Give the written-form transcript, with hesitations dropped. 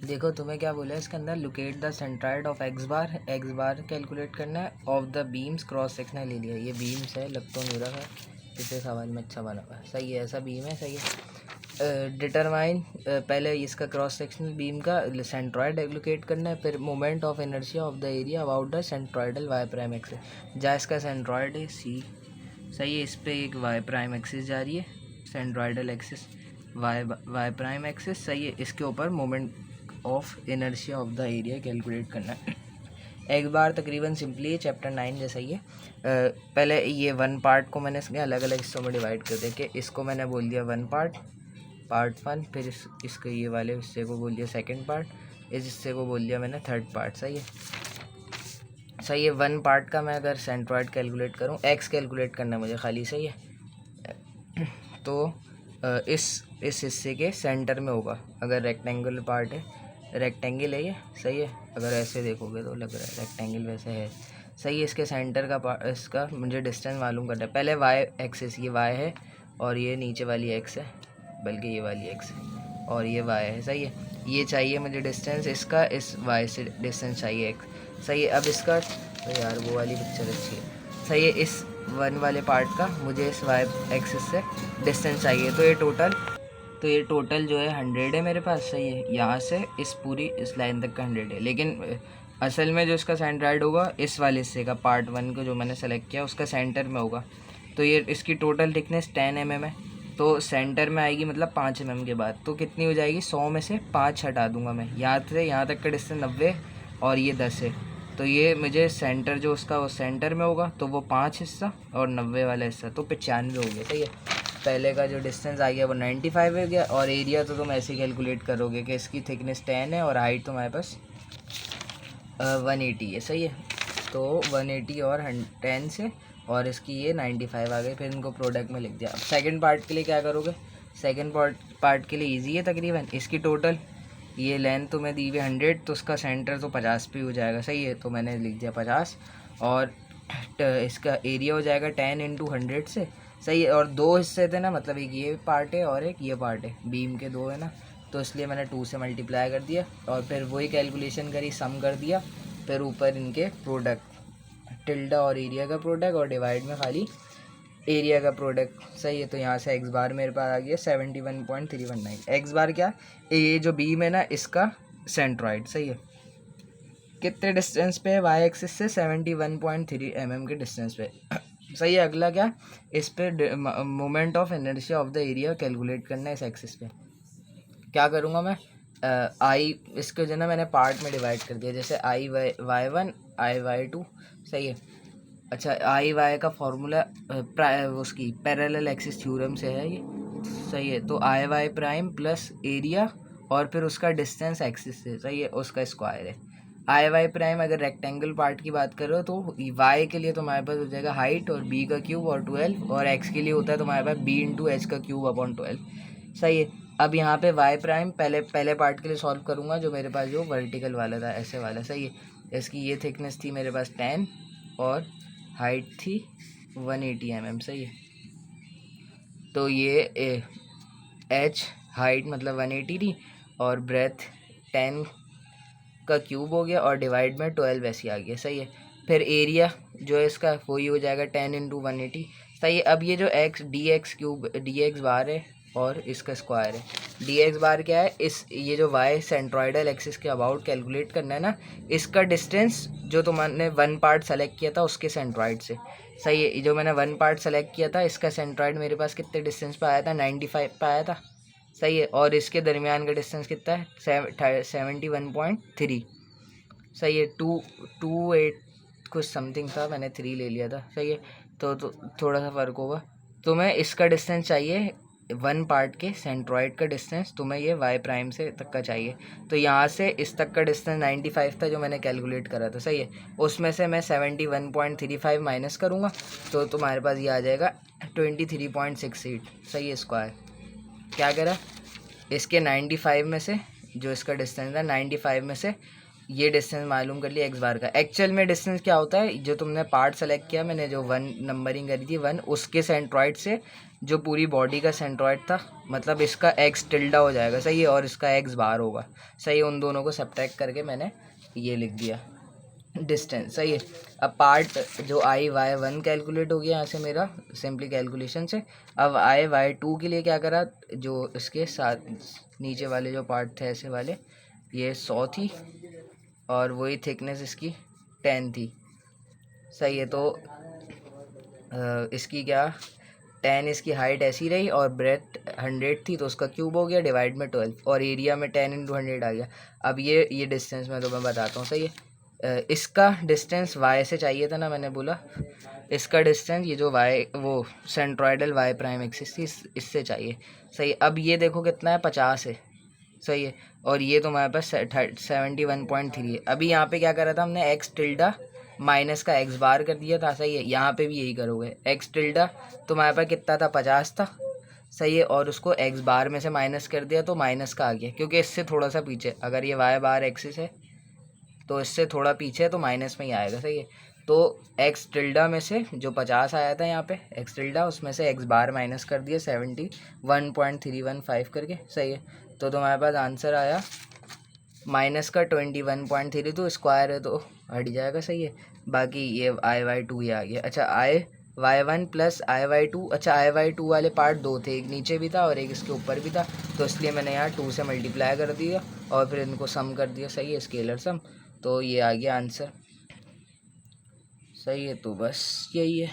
देखो तुम्हें क्या बोला है इसके अंदर, locate the centroid of x bar calculate करना है, of the beams cross sectional ले लिया। ये बीम्स है, लग तो नहीं रहा है, पिछले सवाल में अच्छा बना हुआ है। सही है, ऐसा बीम है, सही है। डिटरमाइन, पहले इसका क्रॉस सेक्शनल बीम का सेंट्रॉइड लोकेट करना है, फिर moment of inertia of the area about the centroidal Y prime axis. जहाँ इसका सेंट्रॉइड है सी, सही है, इस पर एक वाई प्राइम एक्सिस जा रही है, centroidal axis Y prime axis, सही है। इसके ऊपर moment of inertia of the area calculate करना है। एक बार तकरीबन सिंपली चैप्टर 9 जैसा ही है। पहले ये वन पार्ट को मैंने इसके अलग अलग हिस्सों में डिवाइड कर दिया कि इसको मैंने बोल दिया वन पार्ट 1, फिर इसके ये वाले हिस्से को बोल दिया सेकंड पार्ट, इस हिस्से को बोल दिया मैंने थर्ड पार्ट। सही है, सही है। वन पार्ट का मैं अगर सेंट्रॉइड कैलकुलेट करूँ, एक्स कैलकुलेट करना है मुझे खाली, सही है। तो इस हिस्से के सेंटर में होगा, अगर रेक्टेंगुलर पार्ट है, रेक्टेंगल है ये, सही है। अगर ऐसे देखोगे तो लग रहा है रेक्टेंगल, वैसे है, सही है। इसके सेंटर का इसका मुझे डिस्टेंस मालूम करना है। पहले वाई एक्सिस, ये वाई है और ये नीचे वाली एक्स है, बल्कि ये वाली एक्स है और ये वाई है, सही है। ये चाहिए मुझे डिस्टेंस इसका, इस वाई से डिस्टेंस चाहिए एक्स, सही है। अब इसका तो यार वो वाली पिक्चर अच्छी है, सही है। इस वन वाले पार्ट का मुझे इस वाई एक्सिस से डिस्टेंस चाहिए, तो ये टोटल जो है 100 है मेरे पास, सही है। यहाँ से इस लाइन तक का 100 है, लेकिन असल में जो इसका सेंट्राइड होगा इस वाले हिस्से का, पार्ट 1 को जो मैंने सेलेक्ट किया उसका सेंटर में होगा। तो ये इसकी टोटल थिकनेस 10 mm है, तो सेंटर में आएगी मतलब 5 mm के बाद, तो कितनी हो जाएगी, 100 में से 5 हटा दूंगा मैं। यहाँ से यहाँ तक का डिस्टेंस 90 और ये 10 है, तो ये मुझे सेंटर जो उसका वो सेंटर में होगा, तो वो 5 हिस्सा और 90 वाला हिस्सा, तो 95 हो गया, सही है। पहले का जो डिस्टेंस आ गया वो 95 हो गया, और एरिया तो तुम ऐसे कैलकुलेट करोगे कि इसकी थिकनेस 10 है और हाइट तुम्हारे पास 180 है, सही है। तो 180 और 10 से, और इसकी ये 95 आ गई, फिर इनको प्रोडक्ट में लिख दिया। अब सेकंड पार्ट के लिए क्या करोगे, सेकंड पार्ट के लिए इजी है तकरीबन। इसकी टोटल ये लेंथ तुम्हें दी हुई 100, तो उसका सेंटर तो 50 पे हो जाएगा, सही है। तो मैंने लिख दिया 50, और इसका एरिया हो जाएगा 10 × 100 से, सही है। और दो हिस्से थे ना, मतलब एक ये पार्ट है और एक ये पार्ट है, बीम के दो है ना, तो इसलिए मैंने 2 से मल्टीप्लाई कर दिया, और फिर वही कैलकुलेशन करी, सम कर दिया, फिर ऊपर इनके प्रोडक्ट, टिल्डा और एरिया का प्रोडक्ट, और डिवाइड में खाली एरिया का प्रोडक्ट, सही है। तो यहाँ से एक्स बार मेरे पास आ गया 71.319। एक्स बार क्या, ये जो बीम है ना इसका सेंट्रॉइड, सही है। कितने डिस्टेंस पे है, वाई एक्सिस से 71.3 mm के डिस्टेंस पे, सही है। अगला क्या, इस पे moment of inertia of the area calculate करना है इस एक्सिस पे। क्या करूँगा मैं, आई इसको जो ना मैंने पार्ट में डिवाइड कर दिया, जैसे आई वाई 1 आई वाई 2, सही है। अच्छा, आई वाई का फॉर्मूला उसकी पैरेलल एक्सिस थ्योरम से है ये, सही है। तो आई वाई प्राइम प्लस एरिया और फिर उसका डिस्टेंस एक्सिस से, सही है, उसका स्क्वायर है। आई वाई प्राइम अगर रेक्टेंगल पार्ट की बात करो तो वाई के लिए तुम्हारे पास हो जाएगा हाइट और बी का क्यूब और 12, और एक्स के लिए होता है तुम्हारे पास बी इंटू एच का क्यूब अपॉन 12, सही है। अब यहाँ पे वाई प्राइम पहले पार्ट के लिए सॉल्व करूँगा, जो मेरे पास जो वर्टिकल वाला था, ऐसे वाला, सही है। इसकी ये थिकनेस थी मेरे पास 10 और हाइट थी 180 mm, सही है। तो ये एच हाइट मतलब 180 थी, और ब्रेथ 10 का क्यूब हो गया, और डिवाइड में 12 ऐसे आ गया, सही है। फिर एरिया जो है इसका वही हो जाएगा 10 × 180, सही है। अब ये जो डी एक्स बार है और इसका स्क्वायर है, डी एक्स बार क्या है, ये जो वाई सेंट्रॉइडल एक्सिस के अबाउट कैलकुलेट करना है ना, इसका डिस्टेंस जो तुमने वन पार्ट सेलेक्ट किया था उसके सेंट्रॉइड से, सही है। जो मैंने वन पार्ट सेलेक्ट किया था इसका सेंट्रॉइड मेरे पास कितने डिस्टेंस पे आया था, 95 पे आया था, सही है। और इसके दरमियान का डिस्टेंस कितना है, 71.3, सही है। 228 कुछ समथिंग था, मैंने 3 ले लिया था, सही है। तो थोड़ा सा फ़र्क होगा। तुम्हें इसका डिस्टेंस चाहिए, वन पार्ट के सेंट्रॉइड का डिस्टेंस तुम्हें ये वाई प्राइम से तक का चाहिए। तो यहाँ से इस तक का डिस्टेंस 95 था जो मैंने कैलकुलेट करा था, सही है। उसमें से मैं 71.35 माइनस करूँगा, तो तुम्हारे पास ये आ जाएगा 23.68, सही है, स्क्वायर। क्या करा, इसके 95 में से जो इसका डिस्टेंस था 95 में से ये डिस्टेंस मालूम कर लिया एक्स बार का। एक्चुअल में डिस्टेंस क्या होता है, जो तुमने पार्ट सेलेक्ट किया, मैंने जो 1 नंबरिंग करी थी 1, उसके सेंट्रॉइड से जो पूरी बॉडी का सेंट्रॉइड था, मतलब इसका एक्स टिल्डा हो जाएगा, सही है, और इसका एक्स बार होगा, सही है। उन दोनों को सब्ट्रैक्ट करके मैंने ये लिख दिया डिस्टेंस, सही है। अब पार्ट जो I/Y1 कैलकुलेट हो गया यहाँ से मेरा सिंपली कैलकुलेशन से। अब I/Y2 के लिए क्या करा, जो इसके साथ नीचे वाले जो पार्ट थे ऐसे वाले, ये 100 थी और वही थिकनेस इसकी 10 थी, सही है। तो इसकी क्या 10 इसकी हाइट ऐसी रही और ब्रेथ 100 थी, तो उसका क्यूब हो गया डिवाइड में 12 और एरिया में 10 × 100 आ गया। अब ये डिस्टेंस मैं तुम्हें बताता हूँ, सही है। इसका डिस्टेंस y से चाहिए था ना, मैंने बोला इसका डिस्टेंस ये जो y वो सेंट्रॉइडल y प्राइम एक्सिस थी इससे चाहिए, सही। अब ये देखो कितना है 50 है, सही है, और ये तुम्हारे पास 71.3 है। अभी यहाँ पे क्या करा था हमने, एक्स टिल्डा माइनस का एक्स बार कर दिया था, सही है। यहाँ पे भी यही करोगे, एक्स टिल्डा तुम्हारे पास कितना था 50 था, सही है, और उसको एक्स बार में से माइनस कर दिया तो माइनस का आ गया, क्योंकि इससे थोड़ा सा पीछे, अगर ये वाई बार एक्सिस है तो इससे थोड़ा पीछे है तो माइनस में ही आएगा, सही है। तो एक्स टिल्डा में से जो 50 आया था यहाँ पे एक्स टिल्डा, उसमें से एक्स बार माइनस कर दिया 71.315 करके, सही है। तो तुम्हारे पास आंसर आया माइनस का 21.3, तो स्क्वायर है तो हट जाएगा, सही है। बाकी ये I/Y2 ही आ गया। अच्छा I/Y1 प्लस I/Y2, अच्छा I/Y2 वाले पार्ट दो थे, एक नीचे भी था और एक इसके ऊपर भी था, तो इसलिए मैंने यहाँ 2 से मल्टीप्लाई कर दिया और फिर इनको सम कर दिया, सही है, स्केलर सम। तो ये आ गया आंसर, सही है। तो बस यही है।